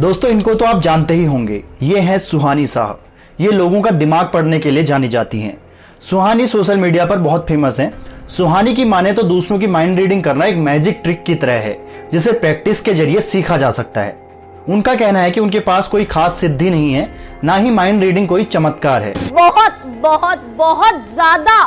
दोस्तों इनको तो आप जानते ही होंगे, ये हैं सुहानी साहब। ये लोगों का दिमाग पढ़ने के लिए जानी जाती हैं। सुहानी सोशल मीडिया पर बहुत फेमस हैं। सुहानी की माने तो दूसरों की माइंड रीडिंग करना एक मैजिक ट्रिक की तरह है, जिसे प्रैक्टिस के जरिए सीखा जा सकता है। उनका कहना है कि उनके पास कोई खास सिद्धि नहीं है, ना ही माइंड रीडिंग कोई चमत्कार है। बहुत बहुत बहुत ज्यादा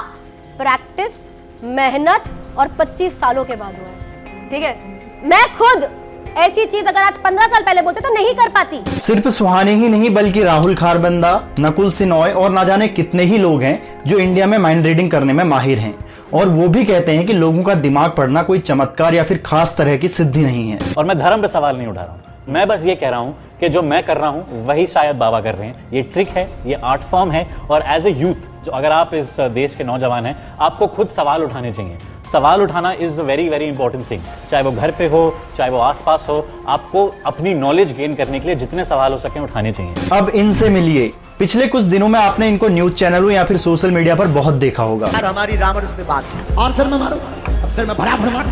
प्रैक्टिस, मेहनत और 25 सालों के बाद हुआ है। ठीक है, मैं खुद ऐसी चीज अगर आज 15 साल पहले बोलते तो नहीं कर पाती। सिर्फ सुहानी ही नहीं बल्कि राहुल खारबंदा, नकुल सिनॉय और ना जाने कितने ही लोग हैं जो इंडिया में माइंड रीडिंग करने में माहिर हैं, और वो भी कहते हैं कि लोगों का दिमाग पढ़ना कोई चमत्कार या फिर खास तरह की सिद्धि नहीं है। और मैं धर्म पे सवाल नहीं उठा रहा हूँ, मैं बस ये कह रहा हूँ कि जो मैं कर रहा हूँ वही शायद बाबा कर रहे हैं। ये ट्रिक है, ये आर्ट फॉर्म है, और एज ए यूथ जो अगर आप इस देश के नौजवान हैं, आपको खुद सवाल उठाने चाहिए। सवाल उठाना is very very important thing, चाहे वो घर पे हो चाहे वो आसपास हो। आपको अपनी नॉलेज गेन करने के लिए जितने सवाल हो सके उठाने चाहिए। अब इनसे मिलिए। पिछले कुछ दिनों में आपने इनको न्यूज चैनलों या फिर सोशल मीडिया पर बहुत देखा होगा। हमारी रावण से बात है और सर में मारो, अब सर में भरा भरा।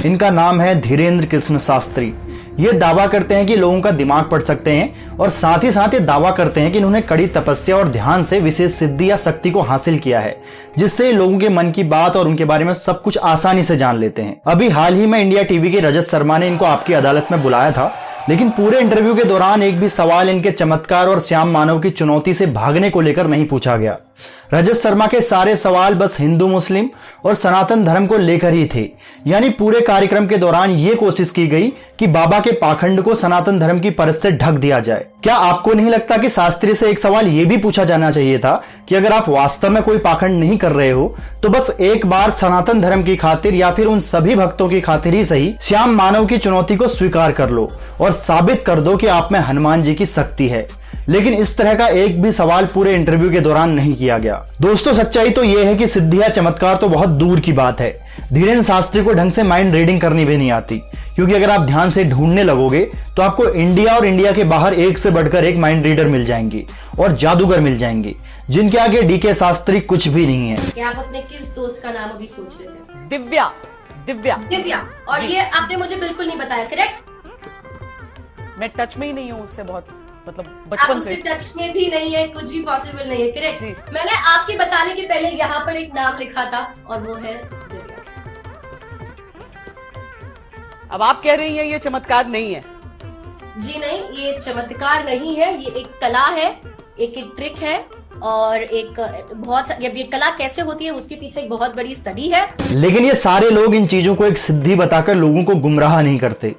इनका नाम है धीरेन्द्र कृष्ण शास्त्री। ये दावा करते हैं कि लोगों का दिमाग पढ़ सकते हैं, और साथ ही साथ ये दावा करते हैं कि इन्होंने कड़ी तपस्या और ध्यान से विशेष सिद्धि या शक्ति को हासिल किया है, जिससे लोगों के मन की बात और उनके बारे में सब कुछ आसानी से जान लेते हैं। अभी हाल ही में इंडिया टीवी के रजत शर्मा ने इनको आपकी अदालत में बुलाया था, लेकिन पूरे इंटरव्यू के दौरान एक भी सवाल इनके चमत्कार और श्याम मानव की चुनौती से भागने को लेकर नहीं पूछा गया। रजत शर्मा के सारे सवाल बस हिंदू, मुस्लिम और सनातन धर्म को लेकर ही थे। यानी पूरे कार्यक्रम के दौरान ये कोशिश की गई कि बाबा के पाखंड को सनातन धर्म की परत से ढक दिया जाए। क्या आपको नहीं लगता कि शास्त्री से एक सवाल ये भी पूछा जाना चाहिए था कि अगर आप वास्तव में कोई पाखंड नहीं कर रहे हो तो बस एक बार सनातन धर्म की खातिर या फिर उन सभी भक्तों की खातिर ही सही श्याम मानव की चुनौती को स्वीकार कर लो और साबित कर दो कि आप में हनुमान जी की शक्ति है। लेकिन इस तरह का एक भी सवाल पूरे इंटरव्यू के दौरान नहीं किया गया। दोस्तों सच्चाई तो यह है कि सिद्धि या चमत्कार तो बहुत दूर की बात है। धीरेन्द्र शास्त्री को ढंग से माइंड रीडिंग करनी भी नहीं आती, क्योंकि अगर आप ध्यान से ढूंढने लगोगे तो आपको इंडिया और इंडिया के बाहर एक से बढ़कर एक माइंड रीडर मिल जाएंगी और जादूगर मिल जाएंगे, जिनके आगे डीके शास्त्री कुछ भी नहीं है। क्या आप अपने किस दोस्त का नाम अभी सोच रहे थे? दिव्या। दिव्या दिव्या। और ये आपने मुझे बिल्कुल नहीं बताया, करेक्ट? मैं टच में ही नहीं हूँ उससे, बहुत मतलब आप बचपन से। उससे टच में भी नहीं है, कुछ भी पॉसिबल नहीं है, करेक्ट? मैंने आपके बताने के पहले यहाँ पर एक नाम लिखा था और वो है दिव्या। अब आप कह रही हैं ये चमत्कार नहीं है? जी नहीं, ये चमत्कार नहीं है, ये एक कला है, एक ट्रिक है, और एक बहुत ये कला कैसे होती है उसके पीछे एक बहुत बड़ी स्टडी है। लेकिन ये सारे लोग इन चीजों को एक सिद्धि बताकर लोगों को गुमराह नहीं करते।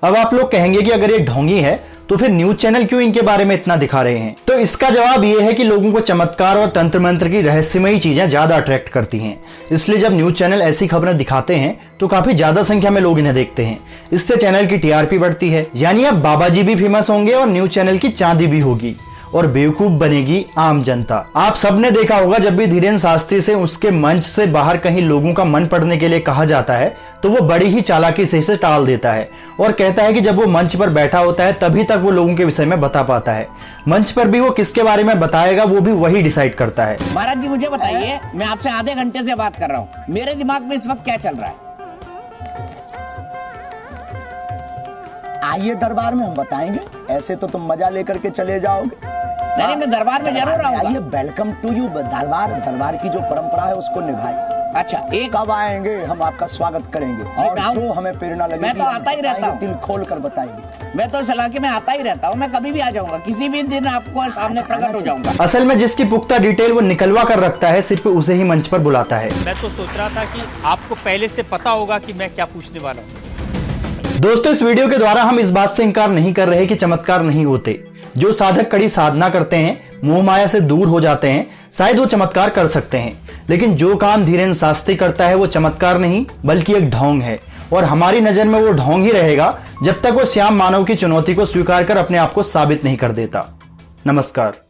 अब आप लोग कहेंगे कि अगर ये ढोंगी है तो फिर न्यूज चैनल क्यों इनके बारे में इतना दिखा रहे हैं? तो इसका जवाब ये है कि लोगों को चमत्कार और तंत्र मंत्र की रहस्यमयी चीजें ज्यादा अट्रैक्ट करती हैं। इसलिए जब न्यूज चैनल ऐसी खबरें दिखाते हैं तो काफी ज्यादा संख्या में लोग इन्हें देखते हैं। इससे चैनल की टीआरपी बढ़ती है। यानी अब बाबा जी भी फेमस होंगे और न्यूज चैनल की चांदी भी होगी और बेवकूफ बनेगी आम जनता। आप सबने देखा होगा जब भी धीरेन्द्र शास्त्री से उसके मंच से बाहर कहीं लोगों का मन पढ़ने के लिए कहा जाता है तो वो बड़ी ही चालाकी से इसे टाल देता है और कहता है कि जब वो मंच पर बैठा होता है तभी तक वो लोगों के विषय में बता पाता है। मंच पर भी वो किसके बारे में बताएगा वो भी वही डिसाइड करता है। महाराज जी मुझे बताइए, मैं आपसे आधे घंटे से बात कर रहा हूँ, मेरे दिमाग में इस वक्त क्या चल रहा है? आइए दरबार में हम बताएंगे, ऐसे तो तुम मजा लेकर के चले जाओगे। नहीं, मैं दरबार में जरूर आऊंगा। आइए, वेलकम टू यू। दरबार की जो परंपरा है उसको निभाइए। अच्छा, एक कब आएंगे हम आपका स्वागत करेंगे और जो हमें प्रेरणा लगेगी मैं तो आता ही रहता हूँ, दिल खोल कर बताएंगे। मैं तो सलाह के मैं आता ही रहता हूँ, मैं कभी भी आ जाऊंगा, किसी भी दिन आपको सामने प्रकट हो जाऊंगा। असल में जिसकी पुख्ता डिटेल वो निकलवा कर रखता है, सिर्फ उसे ही मंच पर बुलाता है। मैं तो सोच रहा था कि आपको पहले से पता होगा कि मैं क्या पूछने वाला हूँ। दोस्तों इस वीडियो के द्वारा हम इस बात से इनकार नहीं कर रहे कि चमत्कार नहीं होते। जो साधक कड़ी साधना करते हैं, मोह माया से दूर हो जाते हैं, शायद वो चमत्कार कर सकते हैं। लेकिन जो काम धीरेन्द्र शास्त्री करता है वो चमत्कार नहीं बल्कि एक ढोंग है, और हमारी नजर में वो ढोंग ही रहेगा जब तक वो श्याम मानव की चुनौती को स्वीकार कर अपने आप को साबित नहीं कर देता। नमस्कार।